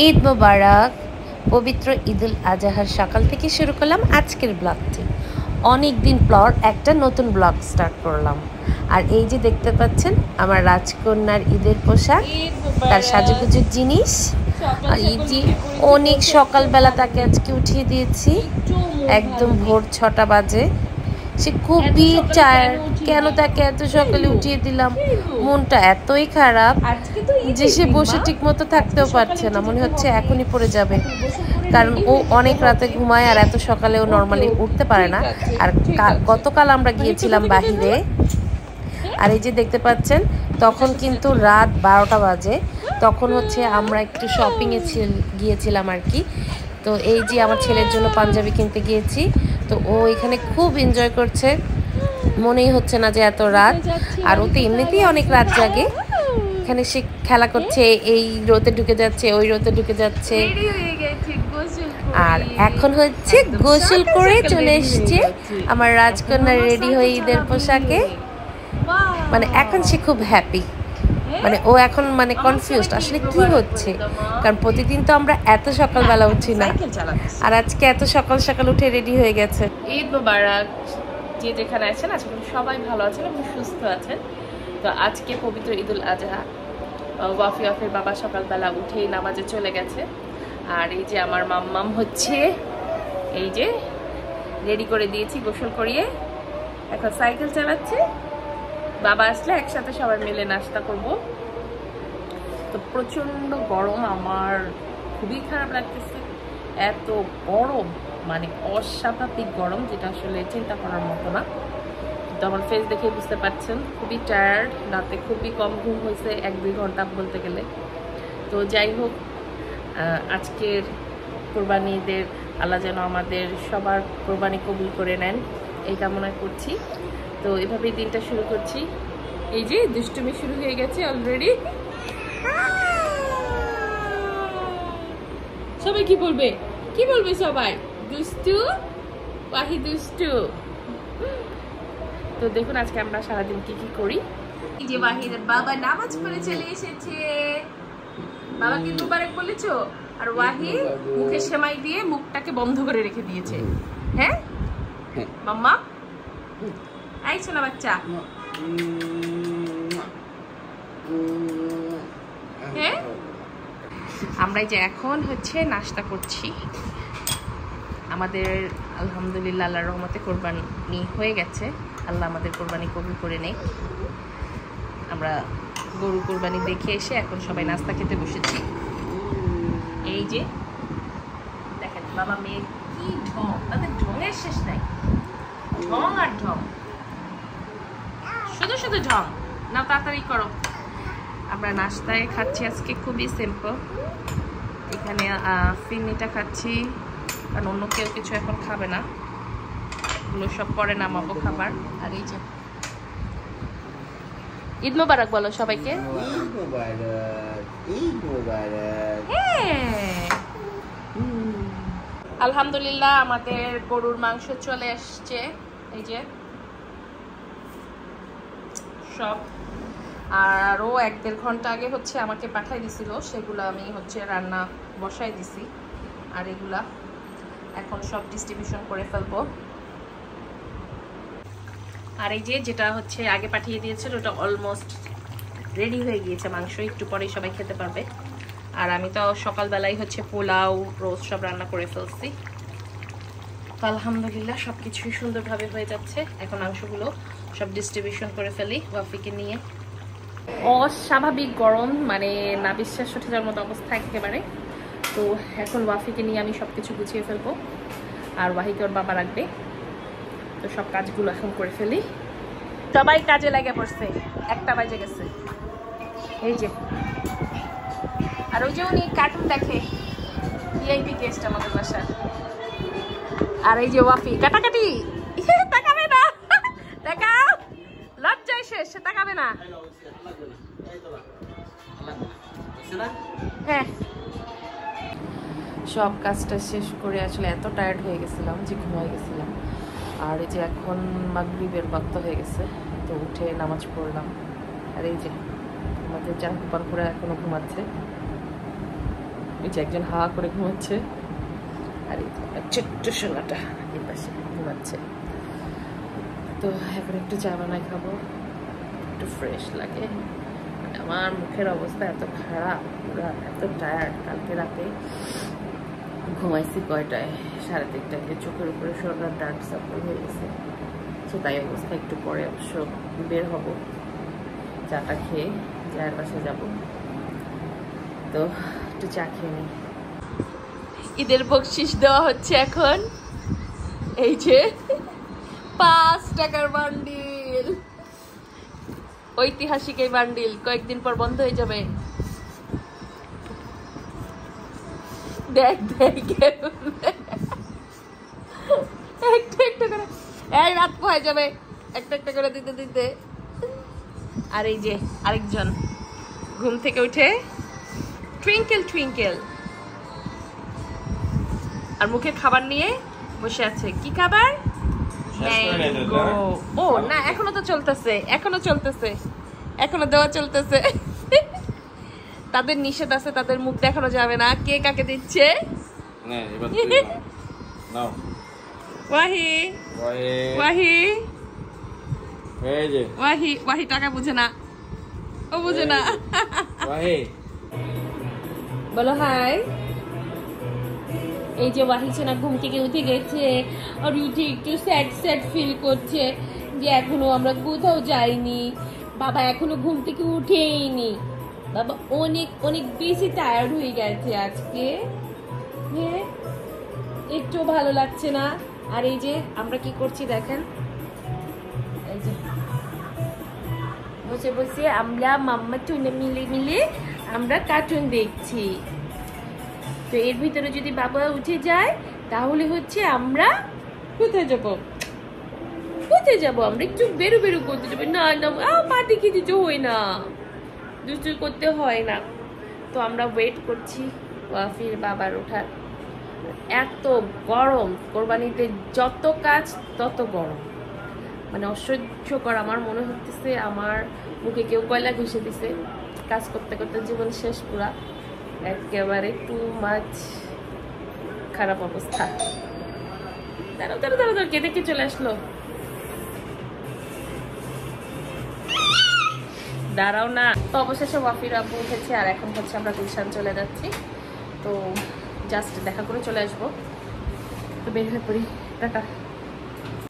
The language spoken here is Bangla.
ঈদ মোবারক। পবিত্র ঈদুল আজহার সকাল থেকে শুরু করলাম আজকের ব্লগটি। অনেক দিন পর একটা নতুন ব্লগ স্টার্ট করলাম। আর এই যে দেখতে পাচ্ছেন আমার রাজকন্যার ঈদের পোশাক, তার সাজুগুজুর জিনিস। আর এই যে অনেক সকালবেলা তাকে আজকে উঠিয়ে দিয়েছি, একদম ভোর 6টা বাজে। সে খুবই টায়ার্ড। কেন তাকে এত সকালে উঠিয়ে দিলাম, মনটা এতই খারাপ যে সে বসে ঠিক মতো থাকতেও পারছে না, মনে হচ্ছে এখনই পড়ে যাবে। কারণ ও অনেক রাতে ঘুমায় আর এত সকালে ও নর্মালি উঠতে পারে না। আর গতকাল আমরা গিয়েছিলাম বাহিরে, আর এই যে দেখতে পাচ্ছেন তখন কিন্তু রাত 12টা বাজে। তখন হচ্ছে আমরা একটু শপিংয়ে গিয়েছিলাম আর কি। তো এই যে আমার ছেলের জন্য পাঞ্জাবি কিনতে গিয়েছি। তো ও এখানে খুব এনজয় করছে, মনেই হচ্ছে না যে এত রাত। আর ও তো এমনিতেই অনেক রাত জাগে। এখানে সে খেলা করছে, এই রোদে ঢুকে যাচ্ছে, ওই রোদে ঢুকে যাচ্ছে। আর এখন হচ্ছে গোসল করে চলে এসছে আমার রাজকন্যা রেডি হয়ে ঈদের পোশাকে। মানে এখন সে খুব হ্যাপি, মানে ও এখন মানে কনফিউজড আসলে কি হচ্ছে। কারণ প্রতিদিন তো আমরা এত সকালবেলা উঠি না, আর আজকে এত সকাল সকাল উঠে রেডি হয়ে গেছে। ঈদ মোবারক। যে যেখানে আছেন আজকে সবাই ভালো আছেন এবং সুস্থ আছেন। তো আজকে পবিত্র ঈদুল আজহা। ওয়াফির বাবা সকালবেলা উঠেই নামাজে চলে গেছে। আর এই যে আমার মাম্মাম হচ্ছে এই যে রেডি করে দিয়েছি গোসল করিয়ে, এখন সাইকেল চালাচ্ছে। বাবা আসলে একসাথে সবাই মিলে নাস্তা করব। তো প্রচন্ড গরম, আমার খুবই খারাপ লাগতেছে। এত গরম, মানে অস্বাভাবিক গরম, যেটা আসলে চিন্তা করার মতো না। তো আমার ফেস দেখে বুঝতে পারছেন খুবই টায়ার্ড, রাতে খুবই কম ঘুম হয়েছে, 1-2 ঘন্টা বলতে গেলে। তো যাই হোক, আজকের কোরবানি ঈদের আল্লাহ যেন আমাদের সবার কোরবানি কবুল করে নেন এই কামনা করছি। তো এভাবেই দিনটা শুরু করছি। এই যে দুষ্টুমি শুরু হয়ে গেছে অলরেডি। সবাই কি বলবে, কি বলবে সবাই? দুষ্টু, ওয়াহি দুষ্টু। তো দেখুন আজকে আমরা সারাদিন কি কি করি। এই যে ওয়াহিদের বাবা নামাজ পড়ে চলে এসেছে। বাবাকে মুবারক বলেছো? আর ওয়াহি মুখে সেমাই দিয়ে মুখটাকে বন্ধ করে রেখে দিয়েছে। হ্যাঁ মাম্মা, আইছো না বাচ্চা? হ্যাঁ, আমরা যে এখন হচ্ছে নাস্তা করছি। আমাদের আলহামদুলিল্লাহ আল্লাহর রহমতে কোরবানি হয়ে গেছে। আল্লাহ আমাদের কোরবানি কবুল করে নেই। আমরা গরু কোরবানি দেখে এসে এখন সবাই নাস্তা খেতে বসেছি। এই যে দেখেন বাবা মেয়ে কি ঢং, তাদের ঢঙের শেষ নাই। ঢং আর ঢং, শুধু শুধু ঢং। না তাড়াতাড়ি করো। আমরা নাস্তায় খাচ্ছি আজকে খুবই সিম্পল। এখানে ফিরনিটা খাচ্ছি, কারণ অন্য কেউ কিছু এখন খাবে না, এগুলো সব পরে নামাবো খাবার। আর এই যে ঈদ মোবারক বলো সবাইকে। আলহামদুলিল্লাহ আমাদের গরুর মাংস চলে আসছে। এই যে সব, আরও 1-1.5 ঘন্টা আগে হচ্ছে আমাকে পাঠাই দিছিল, সেগুলো আমি হচ্ছে রান্না বসাই দিছি। আর এগুলা এখন সব ডিস্ট্রিবিউশন করে ফেলবো। আর এই যে যেটা হচ্ছে আগে পাঠিয়ে দিয়েছিল ওটা অলমোস্ট রেডি হয়ে গিয়েছে মাংস, একটু পরেই সবাই খেতে পারবে। আর আমি তো সকালবেলায় হচ্ছে পোলাও রোস্ট সব রান্না করে ফেলছি। তো আলহামদুলিল্লাহ সব কিছুই সুন্দরভাবে হয়ে যাচ্ছে। এখন মাংসগুলো সব ডিস্ট্রিবিউশন করে ফেলি ওয়াফিকে নিয়ে। অস্বাভাবিক গরম, মানে না বিশ্বাস উঠে যাওয়ার মতো অবস্থা একেবারে। তো এখন ওয়াফিকে নিয়ে আমি সব কিছু গুছিয়ে ফেলবো, আর ওয়াহিকে ওর বাবা রাখবে। তো সব কাজগুলো এখন করে ফেলি। সবাই কাজে লেগে পড়ছে, 1টা বাজে গেছে। এই যে আর ওই যে উনি কার্টুন দেখে, ভিআইপি গেস্ট আমাদের বাসার। আর এই যে ওয়াফি কাটাকাটি, তাকাবে না, দেখাও লজ্জায় শেষ, সে তাকাবে না। হ্যাঁ, সব কাজটা শেষ করে আসলে এত টায়ার্ড হয়ে গেছিলাম যে ঘুমাই গেছিলাম। আর এই যে এখন মাগরিবের ওয়াক্ত হয়ে গেছে, তো উঠে নামাজ পড়লাম। আর এই যে আমাদের জাহাঙ্গীরপুরা এখনো ঘুমাচ্ছে। এই যে একজন হাওয়া করে ঘুমাচ্ছে, আর ছোট্ট সোনাটা এই পাশে ঘুমাচ্ছে। তো এখন একটু চা বানাই খাবো, একটু ফ্রেশ লাগে। আমার মুখের অবস্থা এত খারাপ, পুরো এত টায়ার্ড। কালকে রাতে ঘুমাইছি কয়টায়, 3:30টায়। চোখের উপরে সোনার ডার্ক সার্কেল হয়ে গেছে। তো তাই অবস্থা, একটু পরে অবশ্য বের হব, চাটা খেয়ে চায়ের বাসায় যাব। তো একটু চা খেয়ে নিই। ঈদের বকশিস দেওয়া হচ্ছে এখন। এই যে 5 টাকার বান্ডিল, ঐতিহাসিক এই বান্ডিল কয়েকদিন পর বন্ধ হয়ে যাবে। দেখ দেখ একটা একটা করে, এই রাত হয়ে যাবে একটা একটা করে দিতে দিতে। আর এই যে আরেকজন ঘুম থেকে উঠে টুইঙ্কেল টুইঙ্কেল আর মুখে খাবার নিয়ে বসে আছে। কি খাবার? ও না, এখনো তো চলতেছে, এখনো দেওয়া চলতেছে। তাদের নিষেধ আছে, তাদের মুখ দেখানো যাবে না। কে কাকে দিচ্ছে? ওয়াহি ওয়াহি ওয়াহি ওয়াহি টাকা বুঝে না, ও বুঝে না। বলো হাই। এই যে ওয়াহি সোনা ঘুম থেকে উঠে গেছে, আর উঠে একটু স্যাড স্যাড ফিল করছে যে এখনো আমরা কোথাও যাইনি। বাবা এখনো ঘুম থেকে উঠেইনি। বাবা অনেক অনেক বেশি টায়ার্ড হয়ে গেছে আজকে, একটু ভালো লাগছে না। আর এই যে আমরা কি করছি দেখেন, এই যে বসে বসে আমরা মাম্মা টুনে মিলে মিলে আমরা কার্টুন দেখছি। তো এর ভিতরে যদি বাবা উঠে যায় তাহলে হচ্ছে আমরা কোথায় যাবো, আমরা একটু বেরো বেরো করতে যাবো। না না মাটি খেতে তো হয় না, দুষ্টু করতে হয় না। তো আমরা ওয়েট করছি ওয়াফির বাবার ওঠার। এত গরম, কোরবানিতে যত কাজ তত গরম, মানে অসহ্যকর। আমার মনে হচ্ছে আমার মুখে কেউ কয়লা ঘষে দিছে। কাজ করতে করতে জীবন শেষ পুরা, একেবারে টু মাছ খারাপ অবস্থা। দাঁড়াও দাঁড়াও দাঁড়াও, কে দেখে চলে আসলো? দাঁড়াও না। তো অবশেষে ওয়াফির আব্বু উঠেছে, আর এখন হচ্ছে আমরা গুলশান চলে যাচ্ছি। তো জাস্ট দেখা করে চলে আসবো। তো বের হয়ে পড়ি, টাটা।